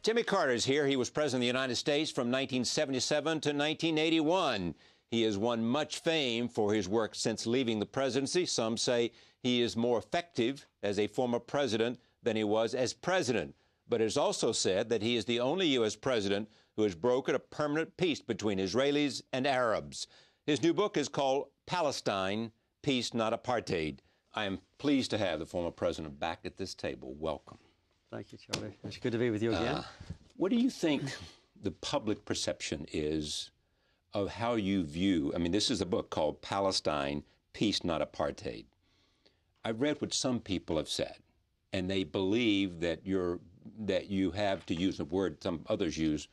Jimmy Carter's here. He was President of the United States from 1977 to 1981. He has won much fame for his work since leaving the presidency. Some say he is more effective as a former president than he was as president. But it is also said that he is the only U.S. president who has brokered a permanent peace between Israelis and Arabs. His new book is called Palestine, Peace, Not Apartheid. I am pleased to have the former president back at this table. Welcome. Thank you, Charlie. It's good to be with you again. What do you think the public perception is of how you view, I mean, this is a book called Palestine, Peace, Not Apartheid. I've read what some people have said, and they believe that you have, to use a word some others use,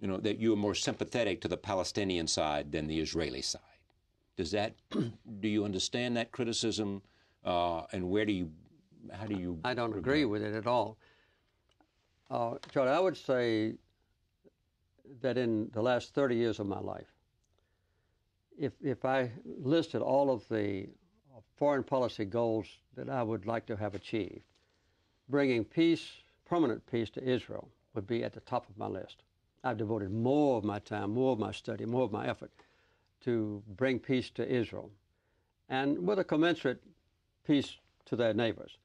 that you are more sympathetic to the Palestinian side than the Israeli side. Do you understand that criticism, and how do you? I don't agree with it at all. Charlie, I would say that in the last 30 years of my life, if I listed all of the foreign policy goals that I would like to have achieved, bringing peace, permanent peace to Israel would be at the top of my list. I've devoted more of my time, more of my study, more of my effort to bring peace to Israel, and with a commensurate peace to their neighbors,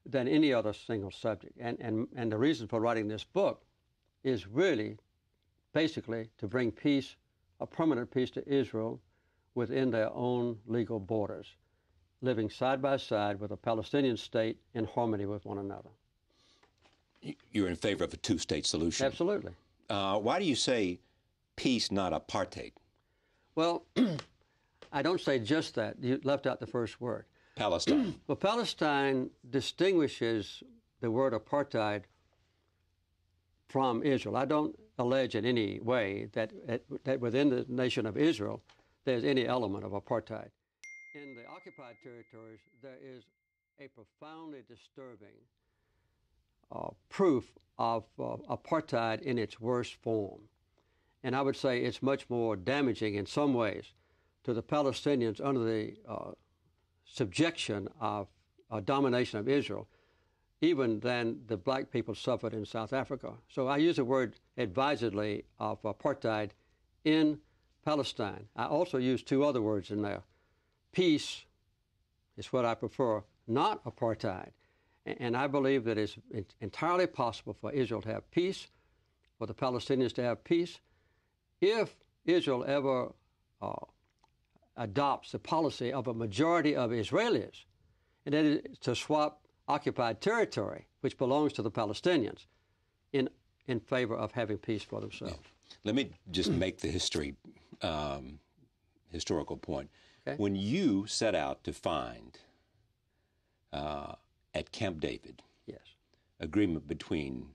than any other single subject. And the reason for writing this book is really basically to bring peace, a permanent peace to Israel within their own legal borders, living side by side with a Palestinian state in harmony with one another. You're in favor of a two-state solution? Absolutely. Why do you say peace, not apartheid? Well, I don't say just that. You left out the first word. Palestine. Well, Palestine distinguishes the word apartheid from Israel. I don't allege in any way that within the nation of Israel there's any element of apartheid. In the occupied territories, there is a profoundly disturbing proof of apartheid in its worst form. And I would say it's much more damaging in some ways to the Palestinians under the subjection of domination of Israel, even than the black people suffered in South Africa. So I use the word advisedly of apartheid in Palestine. I also use two other words in there. Peace is what I prefer, not apartheid. And I believe that it's entirely possible for Israel to have peace, for the Palestinians to have peace, if Israel ever adopts the policy of a majority of Israelis, and that is to swap occupied territory, which belongs to the Palestinians, in favor of having peace for themselves. Yeah. Let me just make the historical point. Okay. When you set out to find, at Camp David, yes, agreement between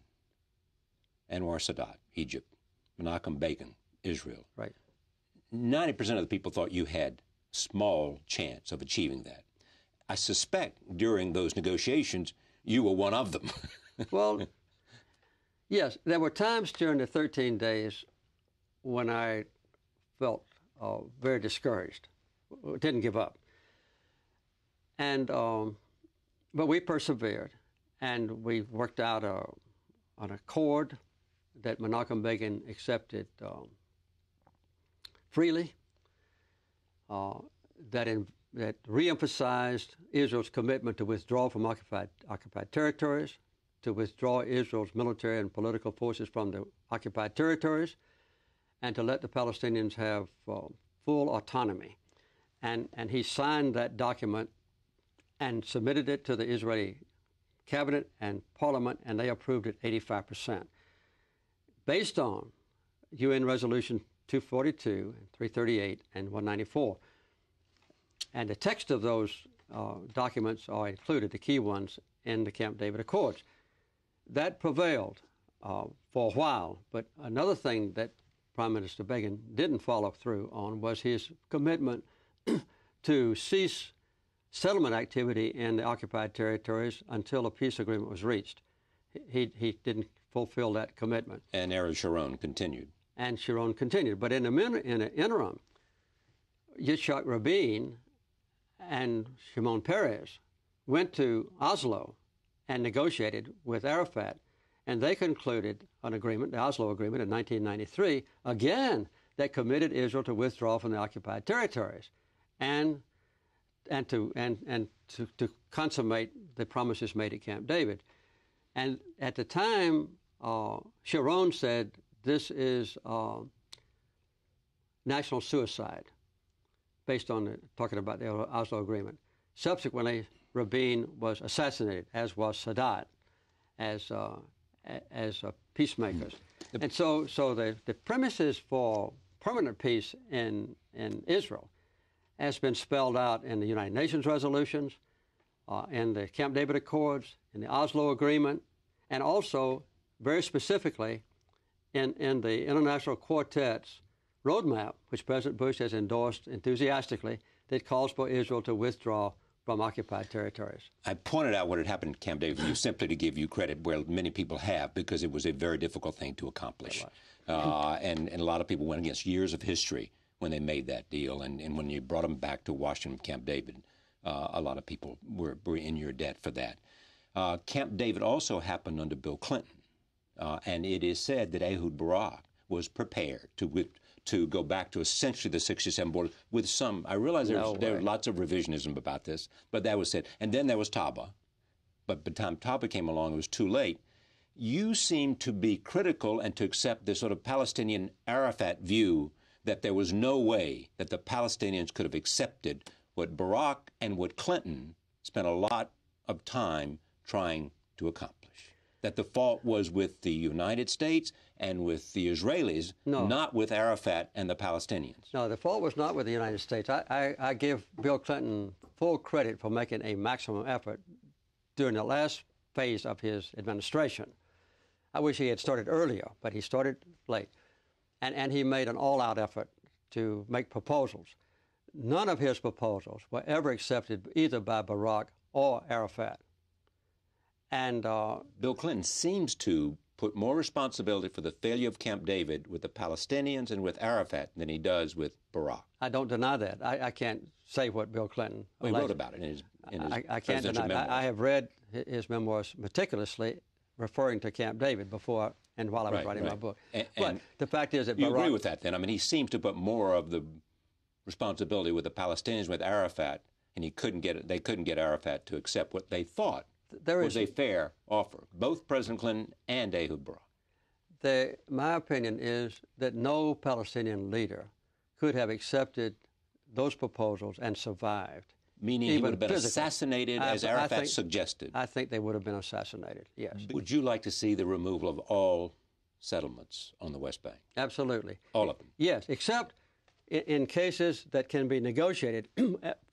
Anwar Sadat, Egypt, Menachem Begin, Israel, right, 90% of the people thought you had small chance of achieving that. I suspect during those negotiations, you were one of them. Well, yes, there were times during the 13 days when I felt very discouraged, didn't give up. And, but we persevered, and we worked out an accord that Menachem Begin accepted freely, that reemphasized Israel's commitment to withdraw from occupied territories, to withdraw Israel's military and political forces from the occupied territories, and to let the Palestinians have full autonomy. And he signed that document and submitted it to the Israeli cabinet and parliament, and they approved it 85%. Based on UN Resolution 242, and 338, and 194. And the text of those documents are included, the key ones, in the Camp David Accords. That prevailed for a while, but another thing that Prime Minister Begin didn't follow through on was his commitment to cease settlement activity in the occupied territories until a peace agreement was reached. He didn't fulfill that commitment. And Ariel Sharon continued. And Sharon continued. But in the interim, Yitzhak Rabin and Shimon Peres went to Oslo and negotiated with Arafat And they concluded an agreement, the Oslo Agreement in 1993, again, that committed Israel to withdraw from the occupied territories and to consummate the promises made at Camp David. And at the time, Sharon said this is national suicide, based on talking about the Oslo Agreement. Subsequently, Rabin was assassinated, as was Sadat, as peacemakers. And so the premises for permanent peace in Israel has been spelled out in the United Nations resolutions, in the Camp David Accords, in the Oslo Agreement, and also very specifically in the International Quartet's roadmap, which President Bush has endorsed enthusiastically, that calls for Israel to withdraw from occupied territories. I pointed out what had happened at Camp David for you simply to give you credit where many people have, because it was a very difficult thing to accomplish. And a lot of people went against years of history when they made that deal. And when you brought them back to Washington, Camp David, a lot of people were in your debt for that. Camp David also happened under Bill Clinton. And it is said that Ehud Barak was prepared to go back to essentially the 67 borders with some, I realize there was lots of revisionism about this, but that was said. And then there was Taba. But by the time Taba came along, it was too late. You seem to be critical and to accept this sort of Palestinian Arafat view that there was no way that the Palestinians could have accepted what Barak and what Clinton spent a lot of time trying to accomplish. That the fault was with the United States and with the Israelis, not with Arafat and the Palestinians. No, the fault was not with the United States. I give Bill Clinton full credit for making a maximum effort during the last phase of his administration. I wish he had started earlier, but he started late. And he made an all-out effort to make proposals. None of his proposals were ever accepted either by Barak or Arafat. And Bill Clinton seems to put more responsibility for the failure of Camp David with the Palestinians and with Arafat than he does with Barak. I don't deny that. I can't say what Bill Clinton... Well, he wrote about it in his I can't deny it. I have read his memoirs meticulously, referring to Camp David before and while I was writing my book. But the fact is that Barak... You agree with that, then? I mean, he seemed to put more of the responsibility with the Palestinians, with Arafat, and they couldn't get Arafat to accept what they thought was a fair offer, both President Clinton and Ehud Barak. My opinion is that no Palestinian leader could have accepted those proposals and survived. Meaning he would have been assassinated, as Arafat suggested. I think they would have been assassinated, yes. Would you like to see the removal of all settlements on the West Bank? Absolutely. All of them? Yes, except in cases that can be negotiated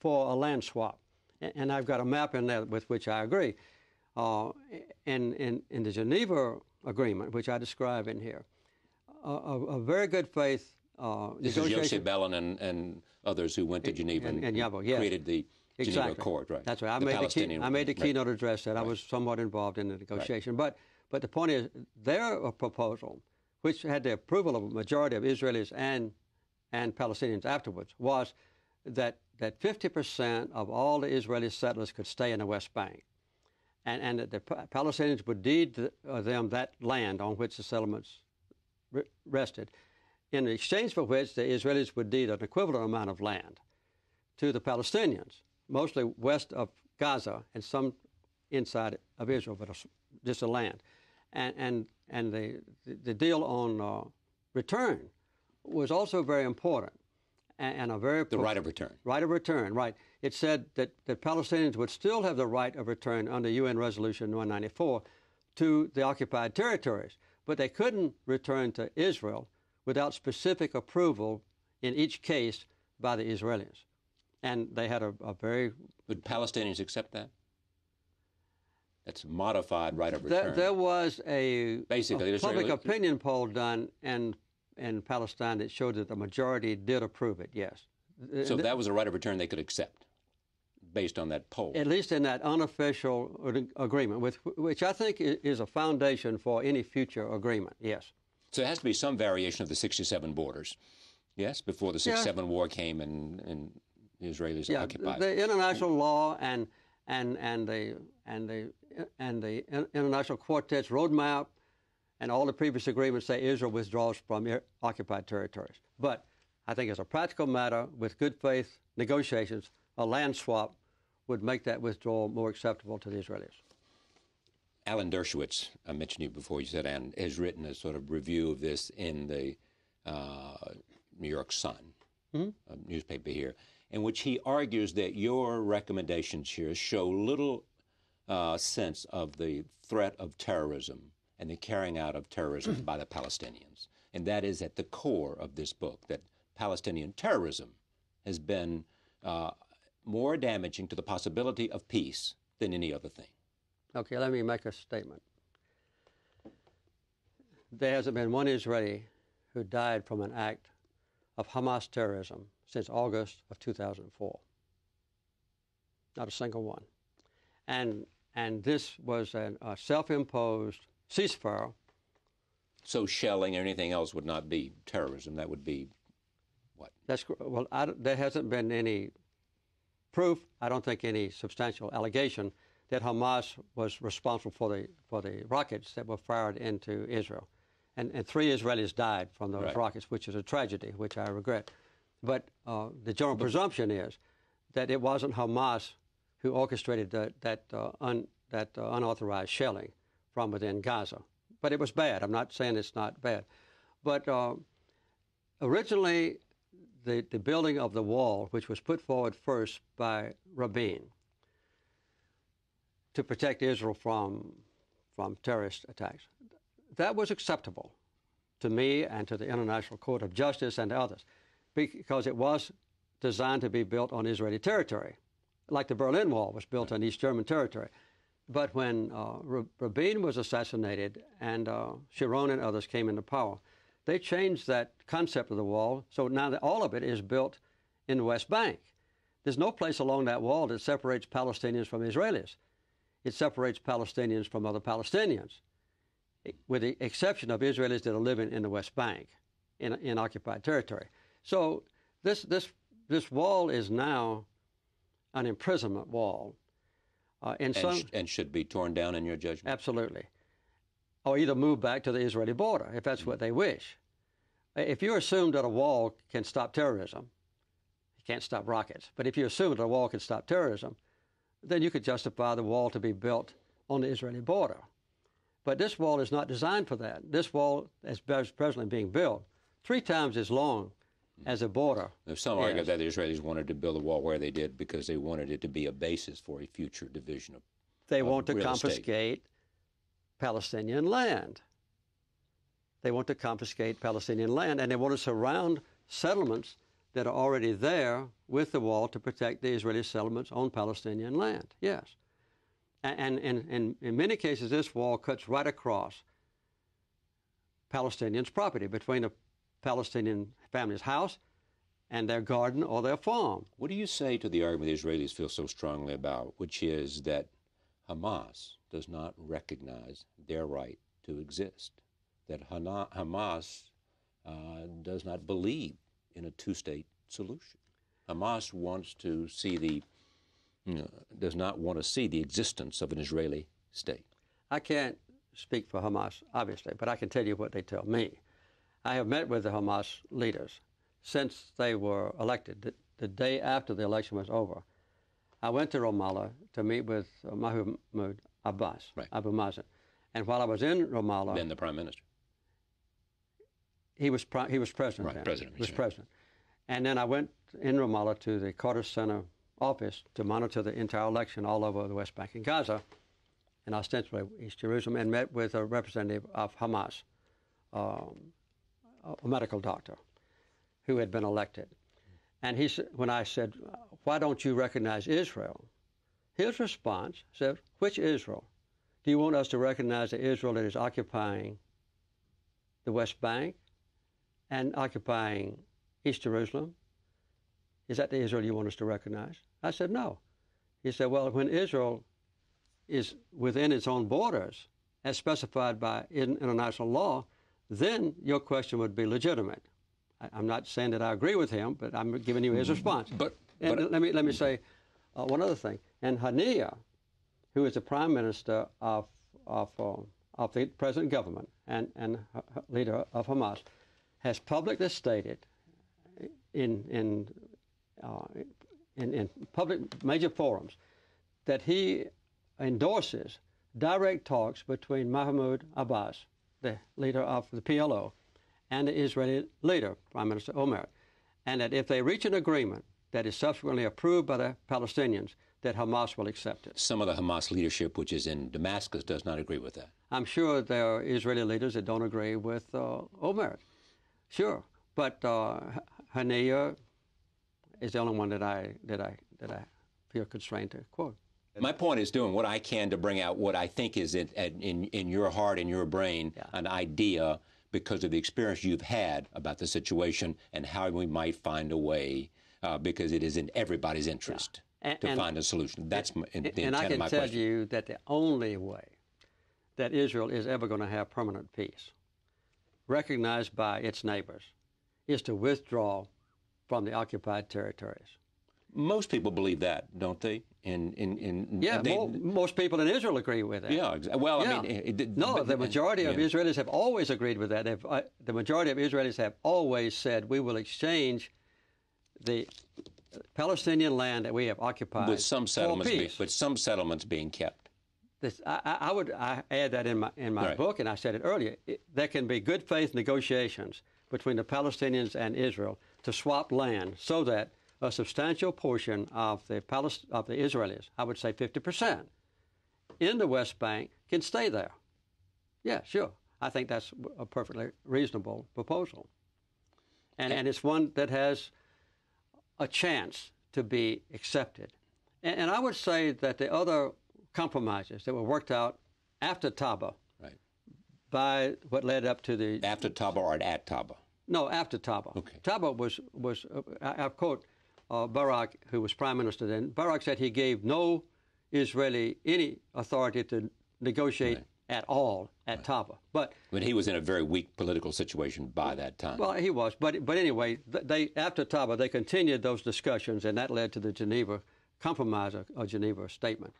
for a land swap. And I've got a map in there with which I agree. In the Geneva Agreement, which I describe in here, a very good faith this is Yossi Beilin and others who went to Geneva and created the Geneva Accord, right? That's right. I made the keynote address that I was somewhat involved in the negotiation. Right. But the point is, their proposal, which had the approval of a majority of Israelis and Palestinians afterwards, was that 50% of all the Israeli settlers could stay in the West Bank, and that the Palestinians would deed them that land on which the settlements rested, in exchange for which the Israelis would deed an equivalent amount of land to the Palestinians, mostly west of Gaza and some inside of Israel, but just a land. And the deal on return was also very important. And a very... The right of return. Right of return, right. It said that Palestinians would still have the right of return under UN Resolution 194 to the occupied territories, but they couldn't return to Israel without specific approval in each case by the Israelis. And they had a very... Would Palestinians accept that? That's a modified right of return. There was a public opinion poll done in Palestine that showed that the majority did approve it, yes. So that was a right of return they could accept, based on that poll? At least in that unofficial agreement, which I think is a foundation for any future agreement, yes. So there has to be some variation of the 67 borders, yes, before the 67 war came and the Israelis occupied. The international law and the International Quartet's roadmap and all the previous agreements say Israel withdraws from occupied territories. But I think as a practical matter, with good faith negotiations, a land swap would make that withdrawal more acceptable to the Israelis. Alan Dershowitz, I mentioned you before, you said, and has written a sort of review of this in the New York Sun, a newspaper here, in which he argues that your recommendations here show little sense of the threat of terrorism and the carrying out of terrorism by the Palestinians. And that is at the core of this book, that Palestinian terrorism has been more damaging to the possibility of peace than any other thing. Okay, let me make a statement. There hasn't been one Israeli who died from an act of Hamas terrorism since August of 2004. Not a single one. And this was a self-imposed ceasefire. So shelling or anything else would not be terrorism. That would be what? There hasn't been any proof, I don't think any substantial allegation, that Hamas was responsible for the rockets that were fired into Israel. And 3 Israelis died from those rockets, which is a tragedy, which I regret. But the general presumption is that it wasn't Hamas who orchestrated that unauthorized shelling from within Gaza. But it was bad. I'm not saying it's not bad. But originally, the building of the wall, which was put forward first by Rabin to protect Israel from terrorist attacks, that was acceptable to me and to the International Court of Justice and to others, because it was designed to be built on Israeli territory, like the Berlin Wall was built on East German territory. But when Rabin was assassinated and Sharon and others came into power, they changed that concept of the wall, so now that all of it is built in the West Bank. There's no place along that wall that separates Palestinians from Israelis. It separates Palestinians from other Palestinians, with the exception of Israelis that are living in the West Bank, in occupied territory. So this wall is now an imprisonment wall. And should be torn down in your judgment? Absolutely. Or either move back to the Israeli border, if that's what they wish. If you assume that a wall can stop terrorism, it can't stop rockets, but if you assume that a wall can stop terrorism, then you could justify the wall to be built on the Israeli border. But this wall is not designed for that. This wall, as presently being built, 3 times as long as a border. There's some argue that the Israelis wanted to build a wall where they did because they wanted it to be a basis for a future division of They want to real confiscate Palestinian land. They want to confiscate Palestinian land, and they want to surround settlements that are already there with the wall to protect the Israeli settlements on Palestinian land, yes. And in many cases, this wall cuts right across Palestinians' property, between a Palestinian family's house and their garden or their farm. What do you say to the argument the Israelis feel so strongly about, which is that Hamas does not recognize their right to exist, that Hamas does not believe in a 2-state solution? Hamas wants to see does not want to see the existence of an Israeli state. I can't speak for Hamas, obviously, but I can tell you what they tell me. I have met with the Hamas leaders since they were elected. The day after the election was over, I went to Ramallah to meet with Mahmoud Abbas, Abu Mazen. And while I was in Ramallah... Then the prime minister. He was president then. President. He was president. And then I went in Ramallah to the Carter Center office to monitor the entire election all over the West Bank and Gaza, and ostensibly East Jerusalem, and met with a representative of Hamas, a medical doctor who had been elected. And when I said, why don't you recognize Israel? His response said, which Israel? Do you want us to recognize the Israel that is occupying the West Bank and occupying East Jerusalem? Is that the Israel you want us to recognize? I said, no. He said, well, when Israel is within its own borders, as specified by international law, then your question would be legitimate. I'm not saying that I agree with him, but I'm giving you his response. But let me say one other thing. And Haniya, who is the prime minister of of the present government and leader of Hamas has publicly stated in public major forums that he endorses direct talks between Mahmoud Abbas, the leader of the PLO, and the Israeli leader, Prime Minister Olmert, and that if they reach an agreement that is subsequently approved by the Palestinians, that Hamas will accept it. Some of the Hamas leadership, which is in Damascus, does not agree with that. I'm sure there are Israeli leaders that don't agree with Olmert. Sure, but Haniyeh is the only one that I feel constrained to quote. My point is doing what I can to bring out what I think is in your heart and your brain, an idea because of the experience you've had about the situation and how we might find a way, because it is in everybody's interest to find a solution. That's the intent of my question. And I can tell you that the only way that Israel is ever going to have permanent peace, recognized by its neighbors, is to withdraw from the occupied territories. Most people believe that, don't they? Most people in Israel agree with that. Yeah, well, I mean... the majority of Israelis have always agreed with that. The majority of Israelis have always said, we will exchange the Palestinian land that we have occupied with some settlements, for peace. With some settlements being kept. I add that in my book, and I said it earlier. There can be good faith negotiations between the Palestinians and Israel to swap land so that a substantial portion of the Israelis, I would say 50%, in the West Bank can stay there. Yeah, sure. I think that's a perfectly reasonable proposal. And it's one that has a chance to be accepted. And I would say that the other compromises that were worked out after Taba, by what led up to the... After Taba or at Taba? No, after Taba. Okay. Taba was I quote Barak, who was prime minister then. Barak said he gave no Israeli any authority to negotiate at all at Taba. But he was in a very weak political situation by that time. Well, he was. But anyway, after Taba, they continued those discussions, and that led to the Geneva Compromise or Geneva Statement.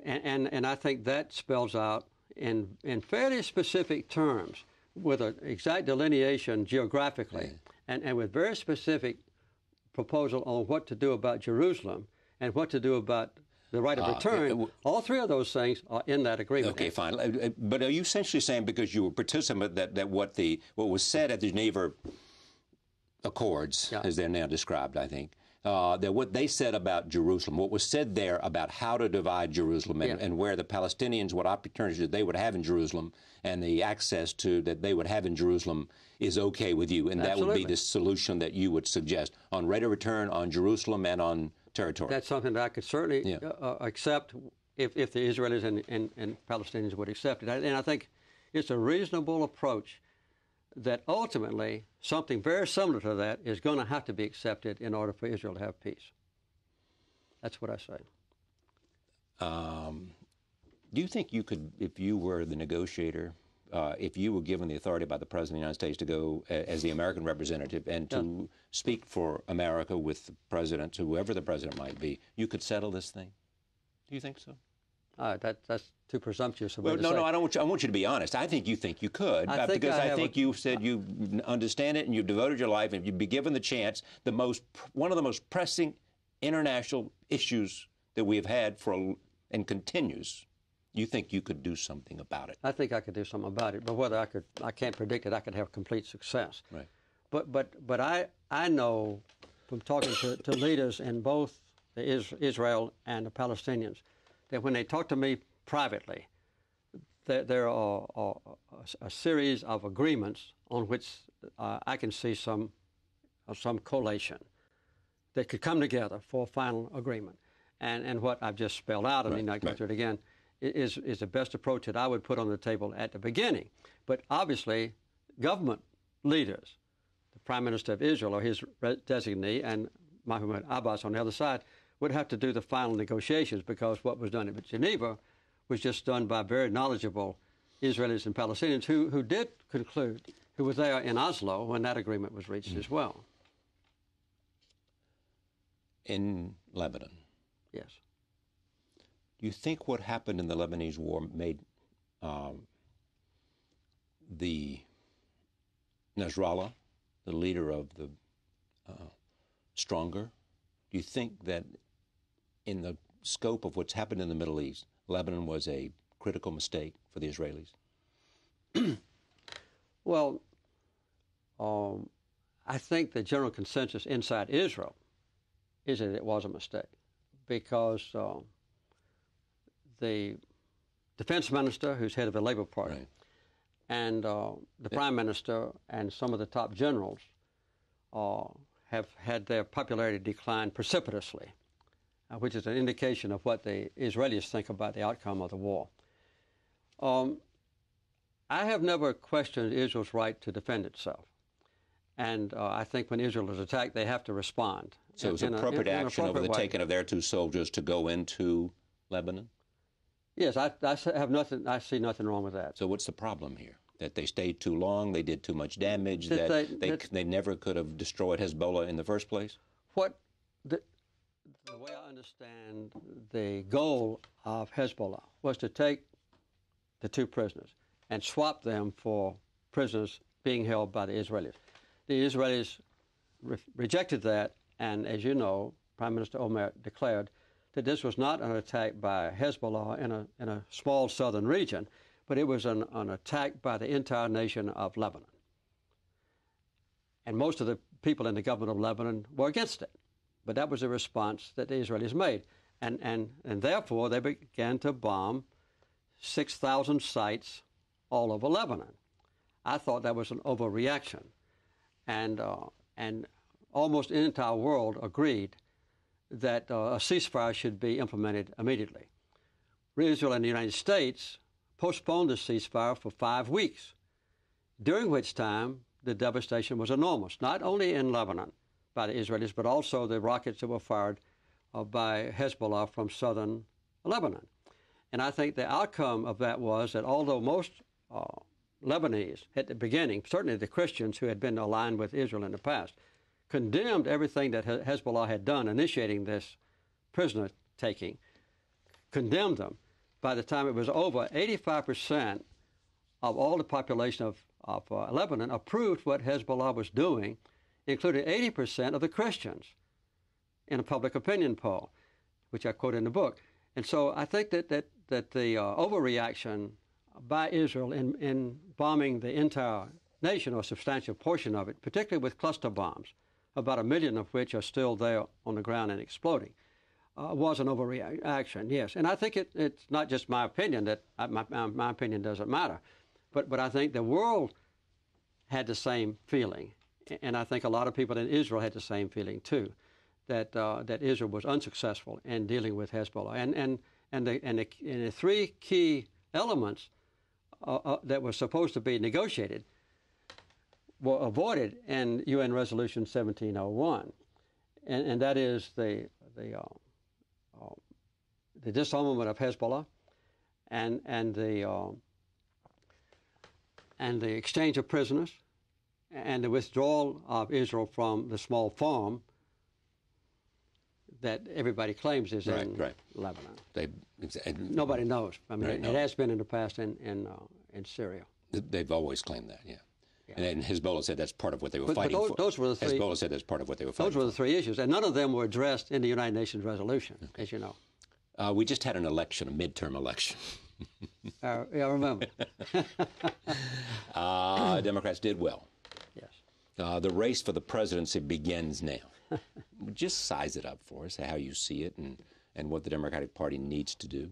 And I think that spells out in fairly specific terms, with an exact delineation geographically, and with very specific proposal on what to do about Jerusalem and what to do about the right of return. All three of those things are in that agreement. Okay, fine. But are you essentially saying, because you were participant, that what was said at the Geneva Accords, as they're now described, I think, that what they said about Jerusalem, what was said there about how to divide Jerusalem and where the Palestinians, what opportunities they would have in Jerusalem and the access to that they would have in Jerusalem is okay with you, and that would be the solution that you would suggest on rate of return, on Jerusalem, and on territory. That's something that I could certainly accept if the Israelis and Palestinians would accept it. And I think it's a reasonable approach that ultimately something very similar to that is going to have to be accepted in order for Israel to have peace. That's what I say. Do you think you could, if you were the negotiator, if you were given the authority by the President of the United States to go as the American representative and to speak for America with the President, whoever the President might be, you could settle this thing? Do you think so? That's too presumptuous of me to say. No, I want you to be honest. I think you think you could, because I think you said you understand it and you've devoted your life, and you'd be given the chance. One of the most pressing international issues that we have had and continues. You think you could do something about it? I think I could do something about it, but whether I can't predict it. I could have complete success. Right. But I know from talking to leaders in both Israel and the Palestinians that when they talk to me privately, there are a series of agreements on which I can see some collation that could come together for a final agreement. And what I've just spelled out, I mean, I go through it again, is the best approach that I would put on the table at the beginning. But obviously, government leaders, the Prime Minister of Israel or his designee, and Mahmoud Abbas on the other side, would have to do the final negotiations, because what was done at Geneva was just done by very knowledgeable Israelis and Palestinians who did conclude, who were there in Oslo when that agreement was reached as well. In Lebanon? Yes. Do you think what happened in the Lebanese war made the Nasrallah, the leader of the Stronger, do you think that in the scope of what's happened in the Middle East, Lebanon was a critical mistake for the Israelis? Well, I think the general consensus inside Israel is that it was a mistake because the defense minister, who's head of the Labour Party, Right. and the prime minister and some of the top generals have had their popularity decline precipitously, which is an indication of what the Israelis think about the outcome of the war. I have never questioned Israel's right to defend itself. And I think when Israel is attacked, they have to respond. So it was appropriate action over the taking of their 2 soldiers to go into Lebanon? Yes, I see nothing wrong with that. So what's the problem here? That they stayed too long, they did too much damage, they never could have destroyed Hezbollah in the first place? The way I understand the goal of Hezbollah was to take the 2 prisoners and swap them for prisoners being held by the Israelis. The Israelis rejected that, and as you know, Prime Minister Olmert declared that this was not an attack by Hezbollah in a small southern region, but it was an attack by the entire nation of Lebanon. And most of the people in the government of Lebanon were against it. But that was a response that the Israelis made. And therefore, they began to bomb 6,000 sites all over Lebanon. I thought that was an overreaction. And almost the entire world agreed that a ceasefire should be implemented immediately. Israel and the United States postponed the ceasefire for 5 weeks, during which time the devastation was enormous, not only in Lebanon by the Israelis, but also the rockets that were fired by Hezbollah from southern Lebanon. And I think the outcome of that was that although most Lebanese at the beginning, certainly the Christians who had been aligned with Israel in the past, condemned everything that Hezbollah had done, initiating this prisoner taking, condemned them. By the time it was over, 85% of all the population of Lebanon approved what Hezbollah was doing, including 80% of the Christians in a public opinion poll, which I quote in the book. And so I think that the overreaction by Israel in bombing the entire nation, or a substantial portion of it, particularly with cluster bombs, about 1 million of which are still there on the ground and exploding, was an overreaction, yes. And I think it's not just my opinion, that my opinion doesn't matter, but I think the world had the same feeling, and I think a lot of people in Israel had the same feeling too, that Israel was unsuccessful in dealing with Hezbollah, and the 3 key elements that were supposed to be negotiated were avoided in UN Resolution 1701, and that is the disarmament of Hezbollah, and the exchange of prisoners, and the withdrawal of Israel from the small farm that everybody claims is in Lebanon. Nobody knows. I mean, it has been in the past in Syria. They've always claimed that, yeah. And Hezbollah said that's part of what they were fighting for. Those were the 3. Hezbollah said that's part of what they were fighting for. Those were the 3 issues, and none of them were addressed in the United Nations resolution, as you know. We just had an election, a midterm election. Yeah, I remember. Democrats did well. Yes. The race for the presidency begins now. Just size it up for us, how you see it, and what the Democratic Party needs to do.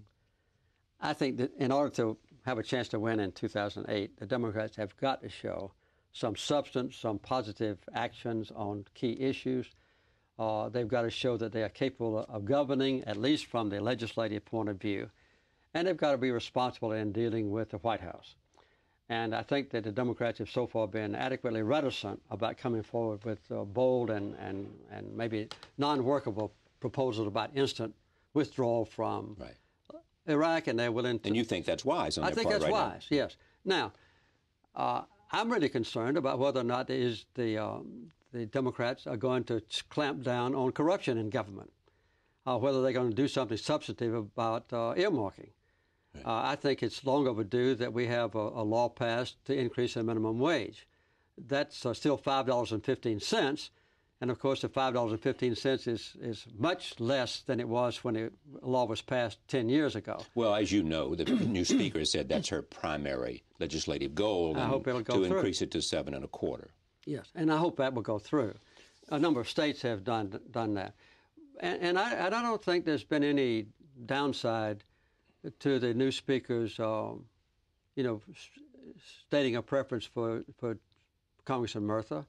I think that in order to have a chance to win in 2008, the Democrats have got to show some substance, some positive actions on key issues. They've got to show that they are capable of governing, at least from the legislative point of view. And they've got to be responsible in dealing with the White House. And I think that the Democrats have so far been adequately reticent about coming forward with bold and maybe non-workable proposals about instant withdrawal from Iraq, and they're willing to... And you think that's wise on their part right now? I think that's wise, yes. Now, I'm really concerned about whether or not the Democrats are going to clamp down on corruption in government, whether they're going to do something substantive about earmarking. I think it's long overdue that we have a law passed to increase the minimum wage. That's still $5.15. And of course, the $5.15 is much less than it was when the law was passed 10 years ago. Well, as you know, the new speaker said that's her primary legislative goal. I hope it'll go through. To increase it to 7.25. Yes, and I hope that will go through. A number of states have done that. And I don't think there's been any downside to the new speaker's, stating a preference for Congressman Murtha.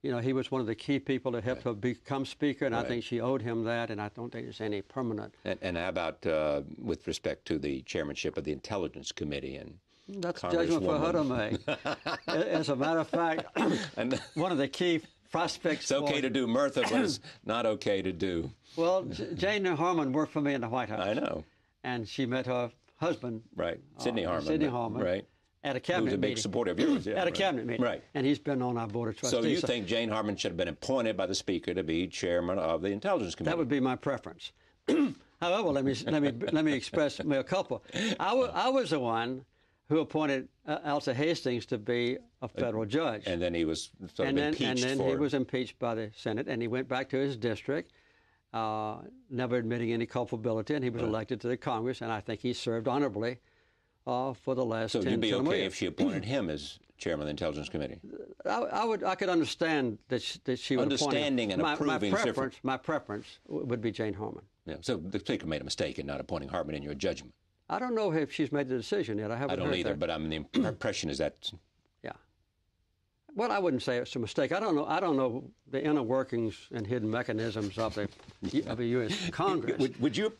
He was one of the key people that helped her become speaker, and I think she owed him that, and I don't think there's any permanent. And how about with respect to the chairmanship of the Intelligence Committee? And that's a judgment for her to make. As a matter of fact, one of the key prospects. It's okay to do Murtha, but it's not okay to do. Well, Jane Harman worked for me in the White House. I know. And she met her husband. Right, Sidney Harman. Sidney Harman. Right. At a cabinet meeting. Who's a big supporter of yours, yeah. At a cabinet meeting. Right. And he's been on our board of trustees. So you think Jane Harman should have been appointed by the Speaker to be chairman of the Intelligence Committee? That would be my preference. However, let me express a couple. I was the one who appointed Alcee Hastings to be a federal judge. And then he was impeached. And then he was impeached by the Senate, and he went back to his district, never admitting any culpability, and he was elected to the Congress, and I think he served honorably for the last 10 years. So you'd be okay if she appointed him as chairman of the Intelligence Committee? I could understand that she would Understanding appoint him. And approving. My preference would be Jane Harman. Yeah. So the Speaker made a mistake in not appointing Harman in your judgment. I don't know if she's made the decision yet. I don't either, but the impression is that. Yeah. Well, I wouldn't say it's a mistake. I don't know the inner workings and hidden mechanisms of the U.S. Congress. Would you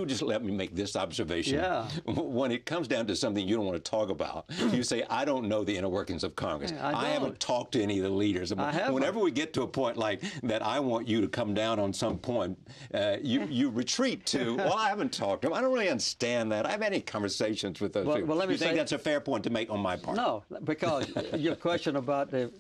just let me make this observation? Yeah. When it comes down to something you don't want to talk about, you say, I don't know the inner workings of Congress. Yeah, I haven't talked to any of the leaders. Whenever we get to a point like that, I want you to come down on some point, you retreat to, well, I haven't talked to them. I don't really understand that. I haven't had any conversations with those people. Well, you think that's a fair point to make on my part? No, because your question about the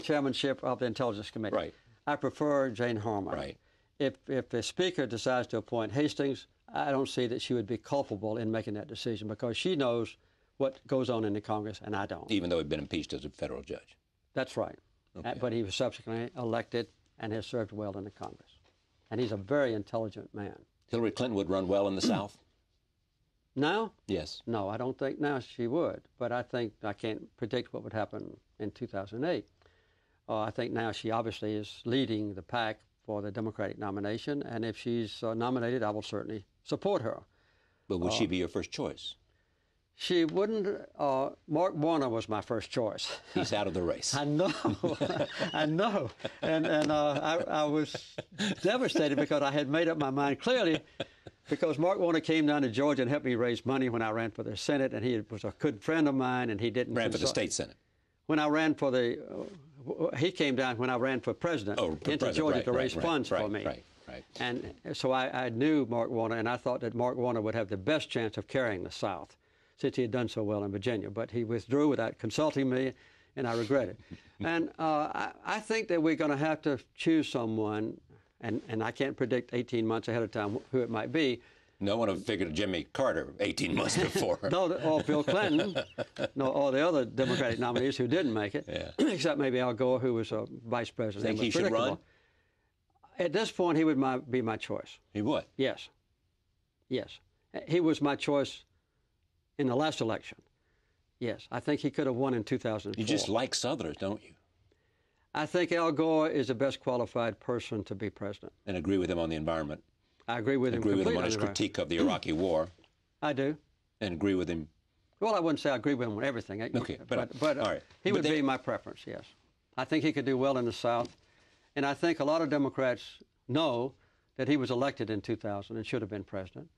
chairmanship of the Intelligence Committee. Right. I prefer Jane Harman. Right. If the Speaker decides to appoint Hastings, I don't see that she would be culpable in making that decision because she knows what goes on in the Congress, and I don't. Even though he'd been impeached as a federal judge. That's right. Okay. But he was subsequently elected and has served well in the Congress. And he's a very intelligent man. Hillary Clinton would run well in the South? Now? Yes. No, I don't think now she would. But I think I can't predict what would happen in 2008. I think now she obviously is leading the pack for the Democratic nomination, and if she's nominated, I will certainly support her. But would she be your first choice? She wouldn't. Mark Warner was my first choice. He's out of the race. I know. I know. And I was devastated because I had made up my mind clearly because Mark Warner came down to Georgia and helped me raise money when I ran for the Senate, and he was a good friend of mine, and he didn't ran for the state Senate. When I ran for the, he came down when I ran for president into Georgia to raise funds for me. Right. And so I knew Mark Warner, and I thought that Mark Warner would have the best chance of carrying the South, since he had done so well in Virginia. But he withdrew without consulting me, and I regret it. And I think that we're going to have to choose someone, and I can't predict 18 months ahead of time who it might be. No one would have figured Jimmy Carter 18 months before. No, or Bill Clinton, or the other Democratic nominees who didn't make it, except maybe Al Gore, who was a vice president. Think he should run? At this point, he would be my choice. He would? Yes. Yes. He was my choice in the last election. Yes. I think he could have won in 2004. You just like Southerners, don't you? I think Al Gore is the best qualified person to be president. And agree with him on the environment? I agree with him completely. Agree with him on his critique of the Iraqi war? I do. And agree with him? Well, I wouldn't say I agree with him on everything. Okay, but all right. He would be my preference, yes. I think he could do well in the South. And I think a lot of Democrats know that he was elected in 2000 and should have been president.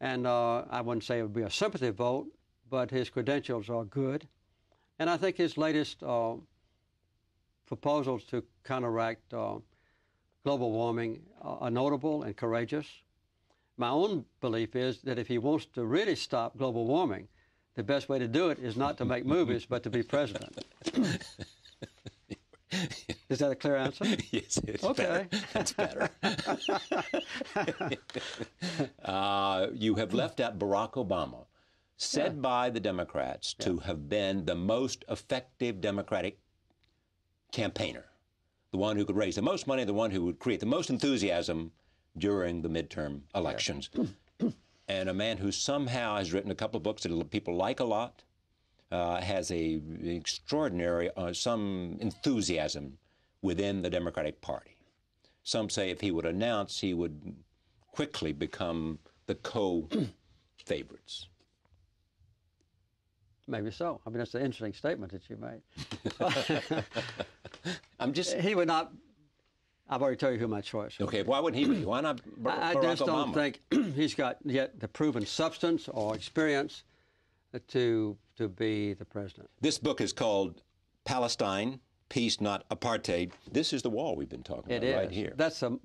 And I wouldn't say it would be a sympathy vote, but his credentials are good. And I think his latest proposals to counteract global warming are notable and courageous. My own belief is that if he wants to really stop global warming, the best way to do it is not to make movies, but to be president. Is that a clear answer? Yes, it's okay. Better. That's better. You have left out Barack Obama, said by the Democrats to have been the most effective Democratic campaigner, the one who could raise the most money, the one who would create the most enthusiasm during the midterm elections. And a man who somehow has written a couple of books that people like a lot, has a extraordinary, some enthusiasm within the Democratic Party. Some say if he would announce, he would quickly become the co-favorites. Maybe so. I mean, that's an interesting statement that you made. He would not. I've already told you who my choice is. Okay, why wouldn't he be? Why not Barack Obama? I just don't think he's got yet the proven substance or experience to be the president. This book is called Palestine, Peace, Not Apartheid. This is the wall we've been talking about right here. That's a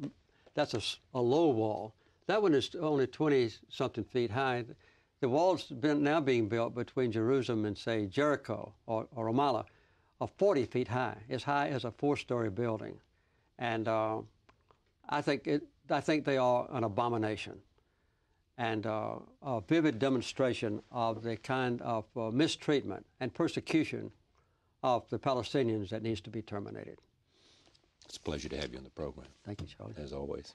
low wall. That one is only 20-something feet high. The wall's now being built between Jerusalem and, say, Jericho or Ramallah are 40 feet high, as high as a 4-story building. And I think they are an abomination and a vivid demonstration of the kind of mistreatment and persecution of the Palestinians that needs to be terminated. It's a pleasure to have you on the program. Thank you, Charlie. As always.